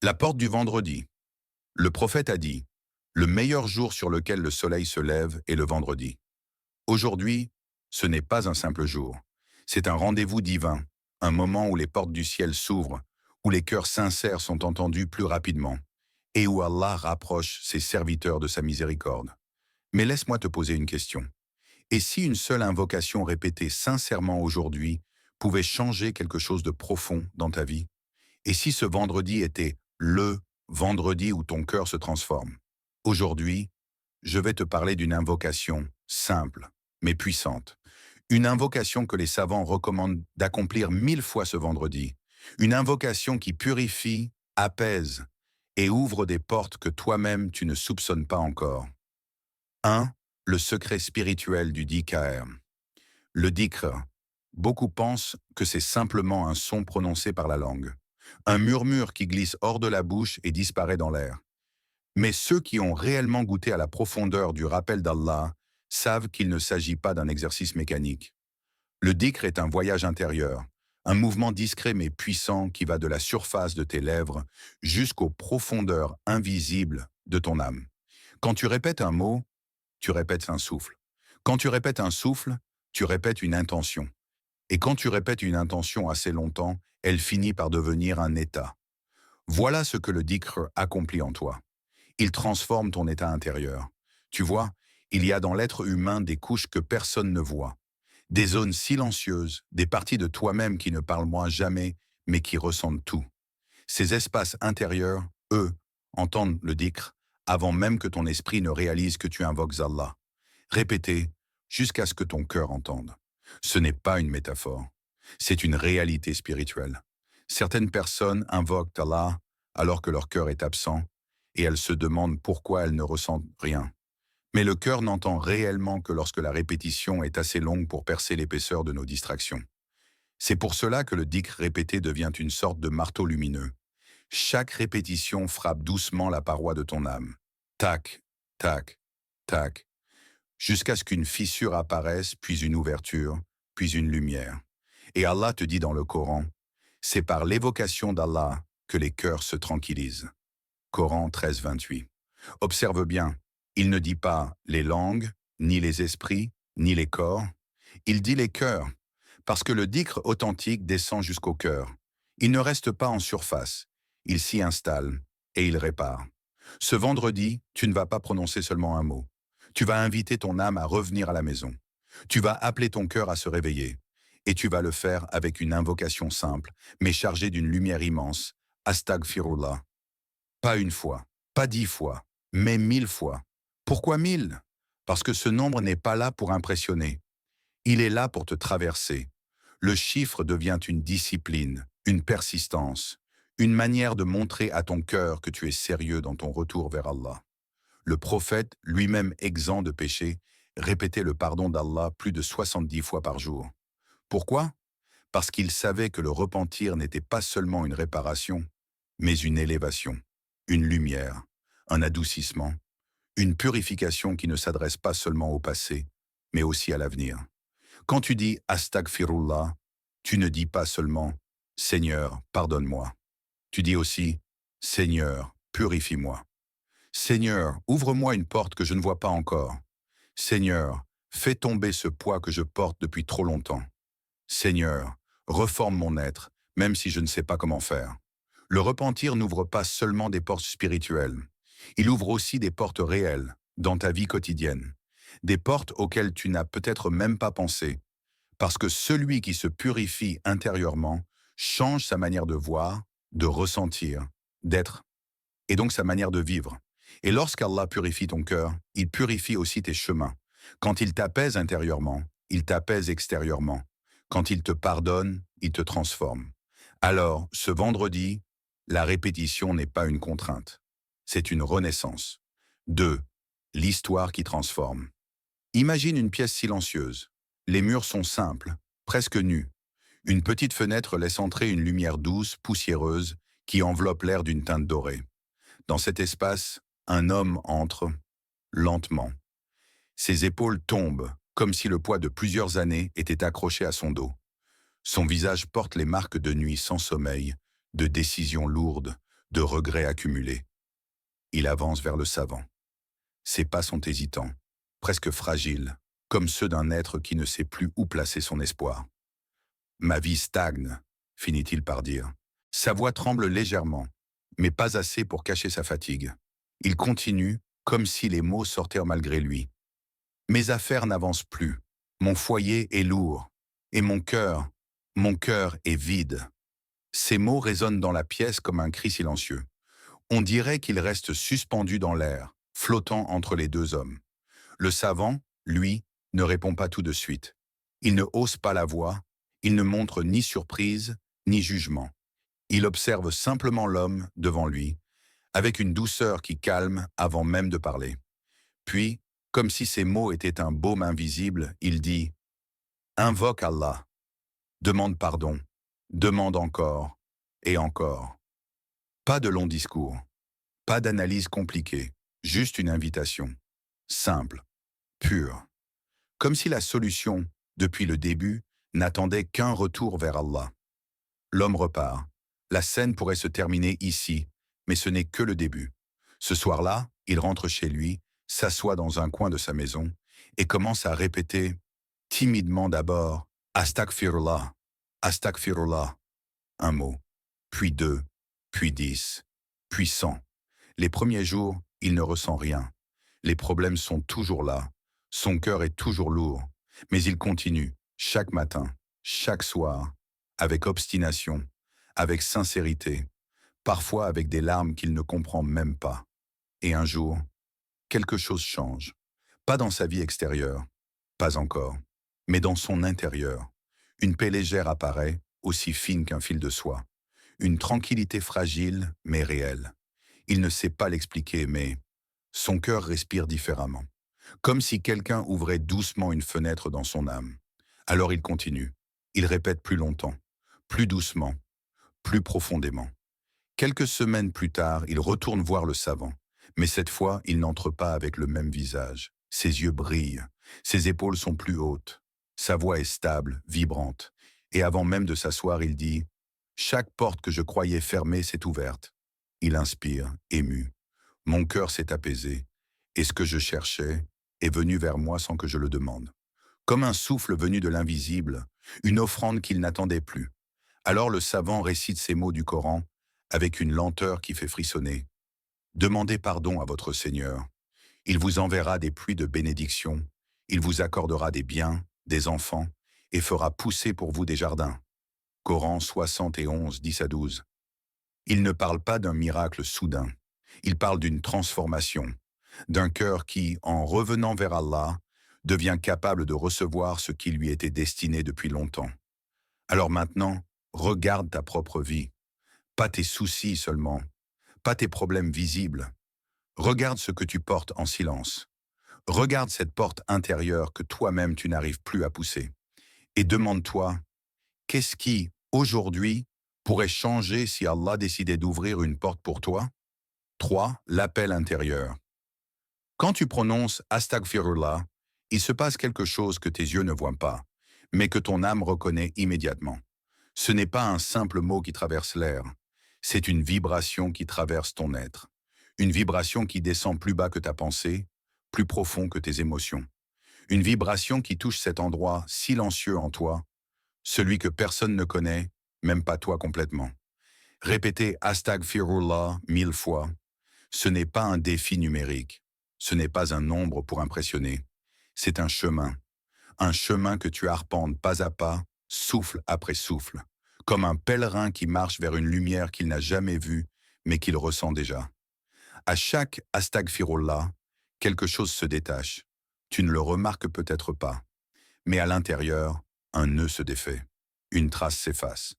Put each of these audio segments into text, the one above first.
La porte du vendredi. Le prophète a dit, le meilleur jour sur lequel le soleil se lève est le vendredi. Aujourd'hui, ce n'est pas un simple jour. C'est un rendez-vous divin, un moment où les portes du ciel s'ouvrent, où les cœurs sincères sont entendus plus rapidement, et où Allah rapproche ses serviteurs de sa miséricorde. Mais laisse-moi te poser une question. Et si une seule invocation répétée sincèrement aujourd'hui pouvait changer quelque chose de profond dans ta vie? Et si ce vendredi était le vendredi où ton cœur se transforme? Aujourd'hui, je vais te parler d'une invocation simple, mais puissante. Une invocation que les savants recommandent d'accomplir 1000 fois ce vendredi. Une invocation qui purifie, apaise et ouvre des portes que toi-même tu ne soupçonnes pas encore. 1. Le secret spirituel du dhikr. Le dhikr. Beaucoup pensent que c'est simplement un son prononcé par la langue. Un murmure qui glisse hors de la bouche et disparaît dans l'air. Mais ceux qui ont réellement goûté à la profondeur du rappel d'Allah savent qu'il ne s'agit pas d'un exercice mécanique. Le dhikr est un voyage intérieur, un mouvement discret mais puissant qui va de la surface de tes lèvres jusqu'aux profondeurs invisibles de ton âme. Quand tu répètes un mot, tu répètes un souffle. Quand tu répètes un souffle, tu répètes une intention. Et quand tu répètes une intention assez longtemps, elle finit par devenir un état. Voilà ce que le dhikr accomplit en toi. Il transforme ton état intérieur. Tu vois, il y a dans l'être humain des couches que personne ne voit. Des zones silencieuses, des parties de toi-même qui ne parlent moins jamais, mais qui ressentent tout. Ces espaces intérieurs, eux, entendent le dhikr avant même que ton esprit ne réalise que tu invoques Allah. Répétez jusqu'à ce que ton cœur entende. Ce n'est pas une métaphore, c'est une réalité spirituelle. Certaines personnes invoquent Allah alors que leur cœur est absent et elles se demandent pourquoi elles ne ressentent rien. Mais le cœur n'entend réellement que lorsque la répétition est assez longue pour percer l'épaisseur de nos distractions. C'est pour cela que le dhikr répété devient une sorte de marteau lumineux. Chaque répétition frappe doucement la paroi de ton âme. Tac, tac, tac, jusqu'à ce qu'une fissure apparaisse, puis une ouverture, puis une lumière. Et Allah te dit dans le Coran, c'est par l'évocation d'Allah que les cœurs se tranquillisent. Coran 13, 28. Observe bien, il ne dit pas les langues, ni les esprits, ni les corps. Il dit les cœurs, parce que le dhikr authentique descend jusqu'au cœur. Il ne reste pas en surface, il s'y installe et il répare. Ce vendredi, tu ne vas pas prononcer seulement un mot. Tu vas inviter ton âme à revenir à la maison. Tu vas appeler ton cœur à se réveiller. Et tu vas le faire avec une invocation simple, mais chargée d'une lumière immense. Astaghfirullah. Pas une fois, pas 10 fois, mais 1000 fois. Pourquoi 1000? Parce que ce nombre n'est pas là pour impressionner. Il est là pour te traverser. Le chiffre devient une discipline, une persistance, une manière de montrer à ton cœur que tu es sérieux dans ton retour vers Allah. Le prophète, lui-même exempt de péché, répétait le pardon d'Allah plus de 70 fois par jour. Pourquoi? Parce qu'il savait que le repentir n'était pas seulement une réparation, mais une élévation, une lumière, un adoucissement, une purification qui ne s'adresse pas seulement au passé, mais aussi à l'avenir. Quand tu dis Astaghfirullah, tu ne dis pas seulement Seigneur, pardonne-moi. Tu dis aussi Seigneur, purifie-moi. Seigneur, ouvre-moi une porte que je ne vois pas encore. Seigneur, fais tomber ce poids que je porte depuis trop longtemps. Seigneur, reforme mon être, même si je ne sais pas comment faire. Le repentir n'ouvre pas seulement des portes spirituelles. Il ouvre aussi des portes réelles, dans ta vie quotidienne. Des portes auxquelles tu n'as peut-être même pas pensé. Parce que celui qui se purifie intérieurement change sa manière de voir, de ressentir, d'être, et donc sa manière de vivre. Et lorsqu'Allah purifie ton cœur, il purifie aussi tes chemins. Quand il t'apaise intérieurement, il t'apaise extérieurement. Quand il te pardonne, il te transforme. Alors, ce vendredi, la répétition n'est pas une contrainte. C'est une renaissance. 2. L'histoire qui transforme. Imagine une pièce silencieuse. Les murs sont simples, presque nus. Une petite fenêtre laisse entrer une lumière douce, poussiéreuse, qui enveloppe l'air d'une teinte dorée. Dans cet espace, un homme entre, lentement. Ses épaules tombent, comme si le poids de plusieurs années était accroché à son dos. Son visage porte les marques de nuit sans sommeil, de décisions lourdes, de regrets accumulés. Il avance vers le savant. Ses pas sont hésitants, presque fragiles, comme ceux d'un être qui ne sait plus où placer son espoir. Ma vie stagne, finit-il par dire. Sa voix tremble légèrement, mais pas assez pour cacher sa fatigue. Il continue, comme si les mots sortaient malgré lui. Mes affaires n'avancent plus, mon foyer est lourd, et mon cœur est vide. Ces mots résonnent dans la pièce comme un cri silencieux. On dirait qu'il reste suspendu dans l'air, flottant entre les deux hommes. Le savant, lui, ne répond pas tout de suite. Il ne hausse pas la voix, il ne montre ni surprise, ni jugement. Il observe simplement l'homme devant lui, avec une douceur qui calme avant même de parler. Puis, comme si ses mots étaient un baume invisible, il dit « Invoque Allah, demande pardon, demande encore et encore. » Pas de long discours, pas d'analyse compliquée, juste une invitation, simple, pure. Comme si la solution, depuis le début, n'attendait qu'un retour vers Allah. L'homme repart. La scène pourrait se terminer ici, mais ce n'est que le début. Ce soir-là, il rentre chez lui, s'assoit dans un coin de sa maison et commence à répéter timidement d'abord « Astaghfirullah, Astaghfirullah », un mot, puis deux, puis 10, puis 100. Les premiers jours, il ne ressent rien. Les problèmes sont toujours là. Son cœur est toujours lourd. Mais il continue, chaque matin, chaque soir, avec obstination, avec sincérité, parfois avec des larmes qu'il ne comprend même pas. Et un jour, quelque chose change. Pas dans sa vie extérieure, pas encore, mais dans son intérieur. Une paix légère apparaît, aussi fine qu'un fil de soie. Une tranquillité fragile, mais réelle. Il ne sait pas l'expliquer, mais son cœur respire différemment. Comme si quelqu'un ouvrait doucement une fenêtre dans son âme. Alors il continue. Il répète plus longtemps, plus doucement, plus profondément. Quelques semaines plus tard, il retourne voir le savant. Mais cette fois, il n'entre pas avec le même visage. Ses yeux brillent, ses épaules sont plus hautes. Sa voix est stable, vibrante. Et avant même de s'asseoir, il dit « Chaque porte que je croyais fermée s'est ouverte. » Il inspire, ému. Mon cœur s'est apaisé. Et ce que je cherchais est venu vers moi sans que je le demande. Comme un souffle venu de l'invisible, une offrande qu'il n'attendait plus. Alors le savant récite ces mots du Coran avec une lenteur qui fait frissonner. Demandez pardon à votre Seigneur. Il vous enverra des pluies de bénédictions. Il vous accordera des biens, des enfants, et fera pousser pour vous des jardins. Coran 71, 10 à 12. Il ne parle pas d'un miracle soudain. Il parle d'une transformation, d'un cœur qui, en revenant vers Allah, devient capable de recevoir ce qui lui était destiné depuis longtemps. Alors maintenant, regarde ta propre vie. Pas tes soucis seulement, pas tes problèmes visibles. Regarde ce que tu portes en silence. Regarde cette porte intérieure que toi-même tu n'arrives plus à pousser. Et demande-toi, qu'est-ce qui, aujourd'hui, pourrait changer si Allah décidait d'ouvrir une porte pour toi? 3. L'appel intérieur. Quand tu prononces Astaghfirullah, il se passe quelque chose que tes yeux ne voient pas, mais que ton âme reconnaît immédiatement. Ce n'est pas un simple mot qui traverse l'air, c'est une vibration qui traverse ton être. Une vibration qui descend plus bas que ta pensée, plus profond que tes émotions. Une vibration qui touche cet endroit silencieux en toi, celui que personne ne connaît, même pas toi complètement. Répéter Astaghfirullah 1000 fois, ce n'est pas un défi numérique, ce n'est pas un nombre pour impressionner, c'est un chemin que tu arpentes pas à pas, souffle après souffle, comme un pèlerin qui marche vers une lumière qu'il n'a jamais vue, mais qu'il ressent déjà. À chaque Astaghfirullah, quelque chose se détache. Tu ne le remarques peut-être pas, mais à l'intérieur, un nœud se défait, une trace s'efface,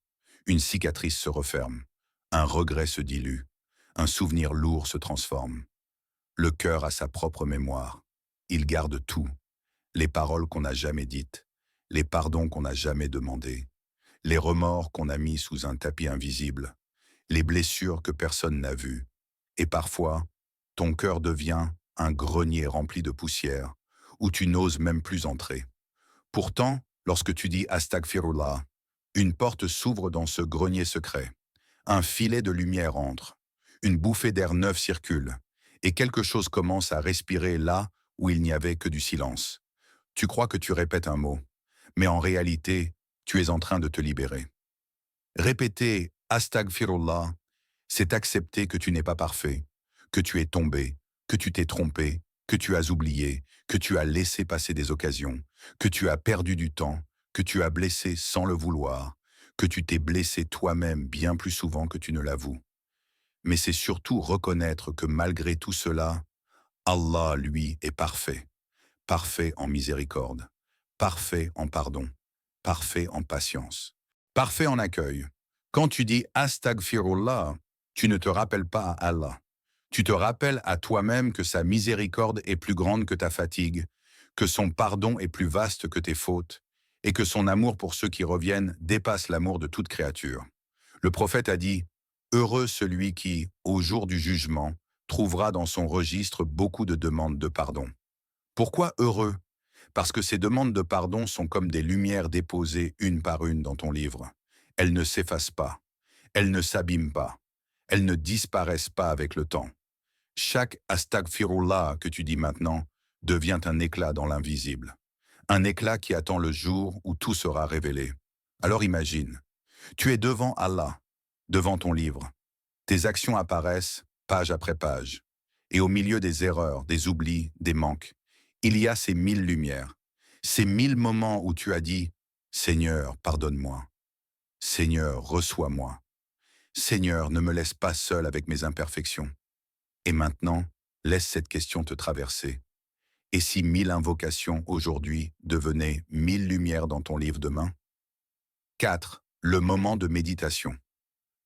une cicatrice se referme, un regret se dilue, un souvenir lourd se transforme. Le cœur a sa propre mémoire. Il garde tout, les paroles qu'on n'a jamais dites, les pardons qu'on n'a jamais demandés, les remords qu'on a mis sous un tapis invisible, les blessures que personne n'a vues. Et parfois, ton cœur devient un grenier rempli de poussière, où tu n'oses même plus entrer. Pourtant, lorsque tu dis Astaghfirullah, une porte s'ouvre dans ce grenier secret. Un filet de lumière entre. Une bouffée d'air neuf circule, et quelque chose commence à respirer là où il n'y avait que du silence. Tu crois que tu répètes un mot, mais en réalité, tu es en train de te libérer. Répéter Astaghfirullah, c'est accepter que tu n'es pas parfait, que tu es tombé, que tu t'es trompé, que tu as oublié, que tu as laissé passer des occasions, que tu as perdu du temps, que tu as blessé sans le vouloir, que tu t'es blessé toi-même bien plus souvent que tu ne l'avoues. Mais c'est surtout reconnaître que malgré tout cela, Allah, lui, est parfait, parfait en miséricorde, parfait en pardon, parfait en patience, parfait en accueil. Quand tu dis Astaghfirullah, tu ne te rappelles pas à Allah. Tu te rappelles à toi-même que sa miséricorde est plus grande que ta fatigue, que son pardon est plus vaste que tes fautes, et que son amour pour ceux qui reviennent dépasse l'amour de toute créature. Le prophète a dit « Heureux celui qui, au jour du jugement, trouvera dans son registre beaucoup de demandes de pardon. » Pourquoi heureux? Parce que ces demandes de pardon sont comme des lumières déposées une par une dans ton livre. Elles ne s'effacent pas, elles ne s'abîment pas, elles ne disparaissent pas avec le temps. Chaque astaghfirullah que tu dis maintenant devient un éclat dans l'invisible. Un éclat qui attend le jour où tout sera révélé. Alors imagine, tu es devant Allah, devant ton livre. Tes actions apparaissent page après page. Et au milieu des erreurs, des oublis, des manques, il y a ces 1000 lumières. Ces 1000 moments où tu as dit « Seigneur, pardonne-moi. Seigneur, reçois-moi. Seigneur, ne me laisse pas seul avec mes imperfections. » Et maintenant, laisse cette question te traverser. Et si 1000 invocations aujourd'hui devenaient 1000 lumières dans ton livre demain? 4. Le moment de méditation.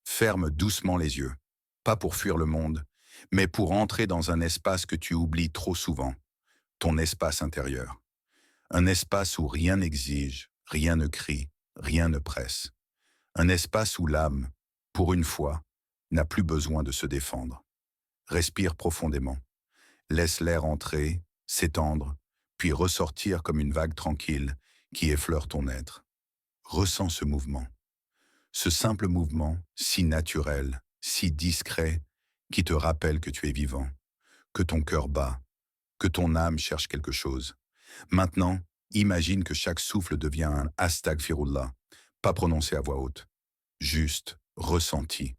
Ferme doucement les yeux, pas pour fuir le monde, mais pour entrer dans un espace que tu oublies trop souvent, ton espace intérieur. Un espace où rien n'exige, rien ne crie, rien ne presse. Un espace où l'âme, pour une fois, n'a plus besoin de se défendre. Respire profondément. Laisse l'air entrer, s'étendre, puis ressortir comme une vague tranquille qui effleure ton être. Ressens ce mouvement. Ce simple mouvement, si naturel, si discret, qui te rappelle que tu es vivant, que ton cœur bat, que ton âme cherche quelque chose. Maintenant, imagine que chaque souffle devient un astaghfirullah, pas prononcé à voix haute, juste ressenti.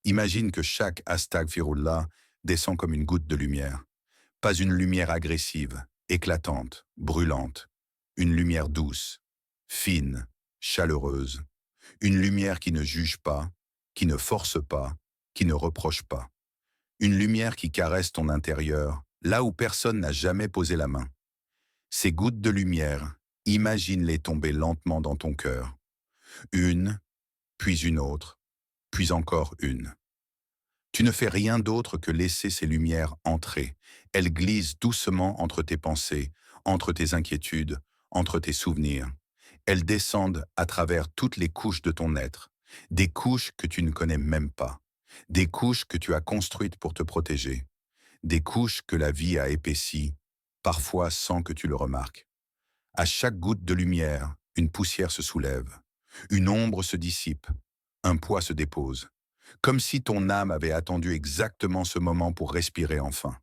Imagine que chaque astaghfirullah descend comme une goutte de lumière, pas une lumière agressive, éclatante, brûlante, une lumière douce, fine, chaleureuse, une lumière qui ne juge pas, qui ne force pas, qui ne reproche pas. Une lumière qui caresse ton intérieur, là où personne n'a jamais posé la main. Ces gouttes de lumière, imagine-les tomber lentement dans ton cœur. Une, puis une autre, puis encore une. Tu ne fais rien d'autre que laisser ces lumières entrer. Elles glissent doucement entre tes pensées, entre tes inquiétudes, entre tes souvenirs. Elles descendent à travers toutes les couches de ton être, des couches que tu ne connais même pas, des couches que tu as construites pour te protéger, des couches que la vie a épaissies, parfois sans que tu le remarques. À chaque goutte de lumière, une poussière se soulève, une ombre se dissipe, un poids se dépose, comme si ton âme avait attendu exactement ce moment pour respirer enfin.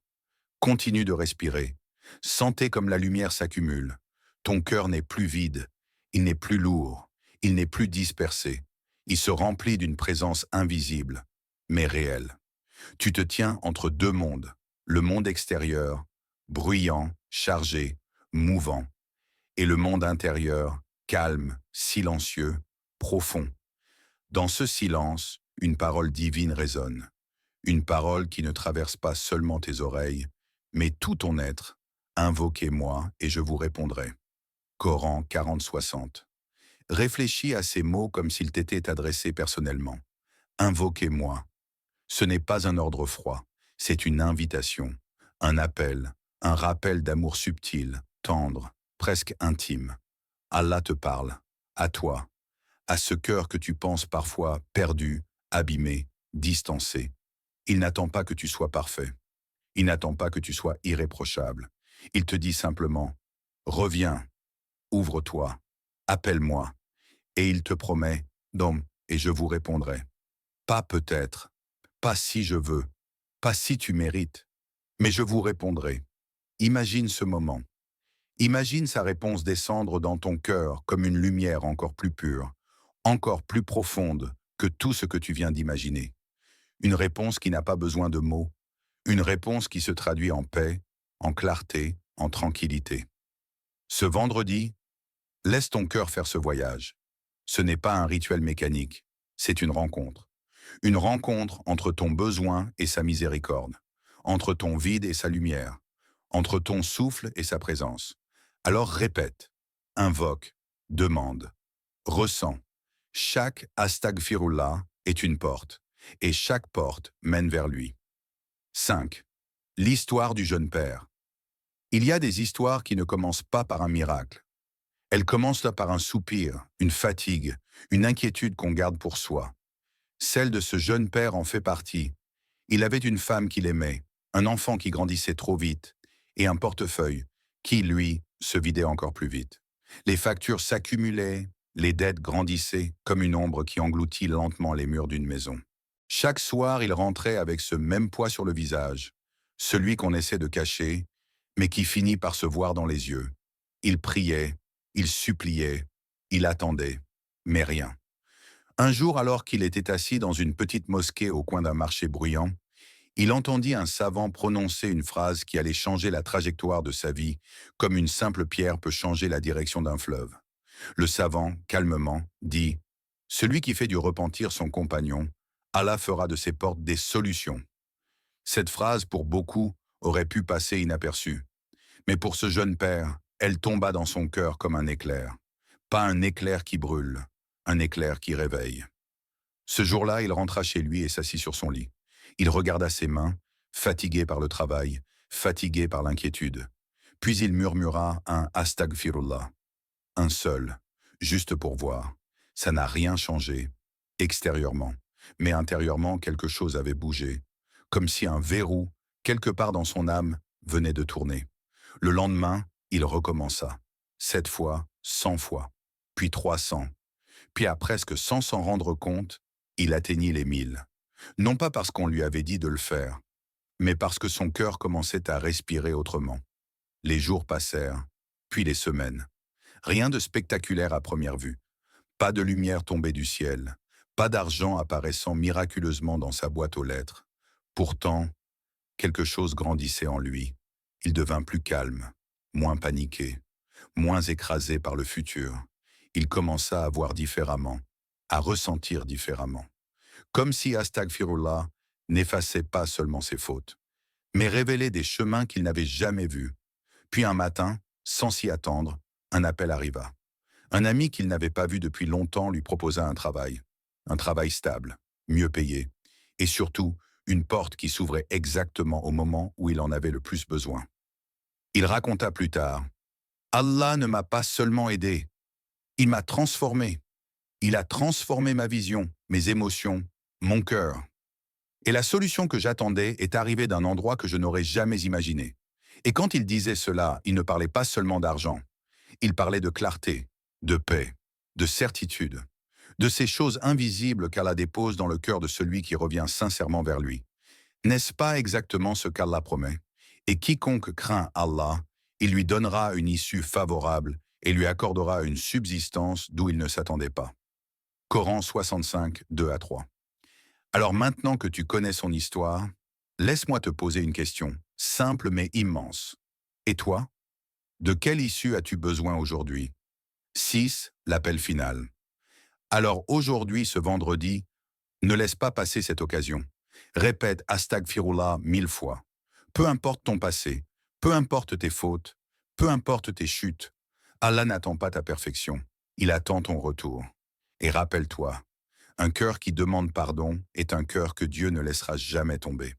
Continue de respirer, sentez comme la lumière s'accumule, ton cœur n'est plus vide, il n'est plus lourd, il n'est plus dispersé, il se remplit d'une présence invisible, mais réelle. Tu te tiens entre deux mondes, le monde extérieur, bruyant, chargé, mouvant, et le monde intérieur, calme, silencieux, profond. Dans ce silence, une parole divine résonne, une parole qui ne traverse pas seulement tes oreilles, mais tout ton être. Invoquez-moi et je vous répondrai. Coran 40-60. Réfléchis à ces mots comme s'ils t'étaient adressés personnellement. Invoquez-moi. Ce n'est pas un ordre froid, c'est une invitation, un appel, un rappel d'amour subtil, tendre, presque intime. Allah te parle, à toi, à ce cœur que tu penses parfois perdu, abîmé, distancé. Il n'attend pas que tu sois parfait. Il n'attend pas que tu sois irréprochable. Il te dit simplement « Reviens, ouvre-toi, appelle-moi » et il te promet « Dom, et je vous répondrai. » Pas peut-être, pas si je veux, pas si tu mérites. Mais je vous répondrai. Imagine ce moment. Imagine sa réponse descendre dans ton cœur comme une lumière encore plus pure, encore plus profonde que tout ce que tu viens d'imaginer. Une réponse qui n'a pas besoin de mots, une réponse qui se traduit en paix, en clarté, en tranquillité. Ce vendredi, laisse ton cœur faire ce voyage. Ce n'est pas un rituel mécanique, c'est une rencontre. Une rencontre entre ton besoin et sa miséricorde, entre ton vide et sa lumière, entre ton souffle et sa présence. Alors répète, invoque, demande, ressens. Chaque astagfirullah est une porte, et chaque porte mène vers lui. 5. L'histoire du jeune père. Il y a des histoires qui ne commencent pas par un miracle. Elles commencent par un soupir, une fatigue, une inquiétude qu'on garde pour soi. Celle de ce jeune père en fait partie. Il avait une femme qu'il aimait, un enfant qui grandissait trop vite, et un portefeuille qui, lui, se vidait encore plus vite. Les factures s'accumulaient, les dettes grandissaient comme une ombre qui engloutit lentement les murs d'une maison. Chaque soir, il rentrait avec ce même poids sur le visage, celui qu'on essaie de cacher, mais qui finit par se voir dans les yeux. Il priait, il suppliait, il attendait, mais rien. Un jour, alors qu'il était assis dans une petite mosquée au coin d'un marché bruyant, il entendit un savant prononcer une phrase qui allait changer la trajectoire de sa vie, comme une simple pierre peut changer la direction d'un fleuve. Le savant, calmement, dit « Celui qui fait du repentir son compagnon, Allah fera de ses portes des solutions. » Cette phrase, pour beaucoup, aurait pu passer inaperçue. Mais pour ce jeune père, elle tomba dans son cœur comme un éclair. Pas un éclair qui brûle, un éclair qui réveille. Ce jour-là, il rentra chez lui et s'assit sur son lit. Il regarda ses mains, fatigué par le travail, fatigué par l'inquiétude. Puis il murmura un « Astagfirullah », un seul, juste pour voir. Ça n'a rien changé, extérieurement. Mais intérieurement, quelque chose avait bougé, comme si un verrou, quelque part dans son âme, venait de tourner. Le lendemain, il recommença. 7 fois, 100 fois, puis 300. Puis à presque sans s'en rendre compte, il atteignit les 1000. Non pas parce qu'on lui avait dit de le faire, mais parce que son cœur commençait à respirer autrement. Les jours passèrent, puis les semaines. Rien de spectaculaire à première vue. Pas de lumière tombée du ciel, pas d'argent apparaissant miraculeusement dans sa boîte aux lettres. Pourtant, quelque chose grandissait en lui. Il devint plus calme, moins paniqué, moins écrasé par le futur. Il commença à voir différemment, à ressentir différemment. Comme si Astagfirullah n'effaçait pas seulement ses fautes, mais révélait des chemins qu'il n'avait jamais vus. Puis un matin, sans s'y attendre, un appel arriva. Un ami qu'il n'avait pas vu depuis longtemps lui proposa un travail stable, mieux payé, et surtout une porte qui s'ouvrait exactement au moment où il en avait le plus besoin. Il raconta plus tard, « Allah ne m'a pas seulement aidé, il m'a transformé. Il a transformé ma vision, mes émotions, mon cœur. Et la solution que j'attendais est arrivée d'un endroit que je n'aurais jamais imaginé. » Et quand il disait cela, il ne parlait pas seulement d'argent. Il parlait de clarté, de paix, de certitude, de ces choses invisibles qu'Allah dépose dans le cœur de celui qui revient sincèrement vers lui. N'est-ce pas exactement ce qu'Allah promet? Et quiconque craint Allah, il lui donnera une issue favorable et lui accordera une subsistance d'où il ne s'attendait pas. Coran 65, 2-3. Alors maintenant que tu connais son histoire, laisse-moi te poser une question, simple mais immense. Et toi? De quelle issue as-tu besoin aujourd'hui? 6. L'appel final. Alors aujourd'hui, ce vendredi, ne laisse pas passer cette occasion. Répète Astagfirullah 1000 fois. Peu importe ton passé, peu importe tes fautes, peu importe tes chutes, Allah n'attend pas ta perfection, il attend ton retour. Et rappelle-toi, un cœur qui demande pardon est un cœur que Dieu ne laissera jamais tomber.